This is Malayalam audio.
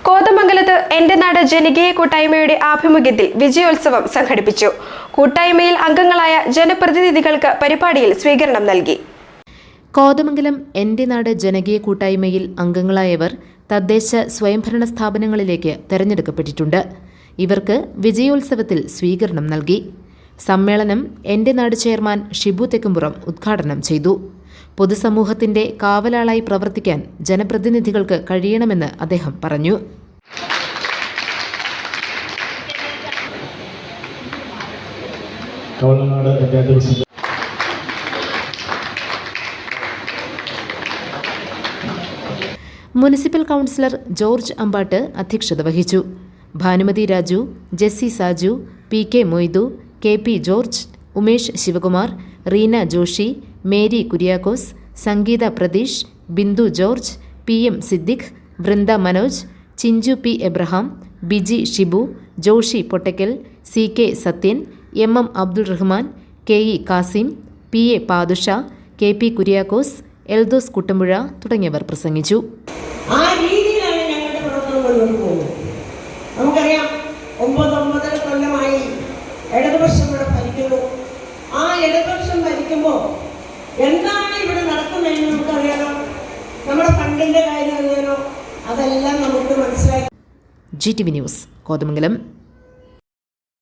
കോതമംഗലത്ത് എന്റെ നാട് ജനകീയ കൂട്ടായ്മയുടെ ആഭിമുഖ്യത്തിൽ വിജയോത്സവം സംഘടിപ്പിച്ചു. കൂട്ടായ്മയിൽ അംഗങ്ങളായ ജനപ്രതിനിധികൾക്ക് പരിപാടിയിൽ സ്വീകരണം നൽകി. കോതമംഗലം എന്റെ നാട് ജനകീയ കൂട്ടായ്മയിൽ അംഗങ്ങളായവർ തദ്ദേശ സ്വയംഭരണ സ്ഥാപനങ്ങളിലേക്ക് തെരഞ്ഞെടുക്കപ്പെട്ടിട്ടുണ്ട്. ഇവർക്ക് വിജയോത്സവത്തിൽ സ്വീകരണം നൽകി. സമ്മേളനം എന്റെ നാട് ചെയർമാൻ ഷിബു തെക്കുംപുറം ഉദ്ഘാടനം ചെയ്തു. പൊതുസമൂഹത്തിന്റെ കാവലാളായി പ്രവർത്തിക്കാൻ ജനപ്രതിനിധികൾക്ക് കഴിയണമെന്ന് അദ്ദേഹം പറഞ്ഞു. മുനിസിപ്പൽ കൗൺസിലർ ജോർജ് അമ്പാട്ട് അധ്യക്ഷത വഹിച്ചു. Bhanumathi Raju, Jessy Saju, P K Moidu, K P George, Umesh Sivakumar, Reena Joshy, Mary Kuriakose, Sangeetha Pratheesh, Bindu George, P M Siddique, Vrinda Manoj, Chinchu P Abraham, Biji Shibu, Joshy Pottakkal, C K Sathyan, M M Abdul Rahman, K E Kasim, P A Padusha, K P Kuriakose, Eldhose Kuttampuzha തുടങ്ങിയവർ പ്രസംഗിച്ചു. ആ രീതിയിലാണ് ഞങ്ങളുടെ പ്രവർത്തനം മുന്നോട്ട് പോകുന്നത്. നമുക്കറിയാം, 9 കൊല്ലമായി ഇടതുപക്ഷം ഇവിടെ ഭരിക്കുന്നു. ആ ഇടതുപക്ഷം ഭരിക്കുമ്പോൾ എന്താണ് ഇവിടെ നടക്കുന്നതെന്ന് നമുക്കറിയാലോ. നമ്മുടെ ഫണ്ടിന്റെ കാര്യം അറിയാലോ. അതെല്ലാം നമുക്ക് മനസ്സിലാക്കി. GTV news, Kothamangalam.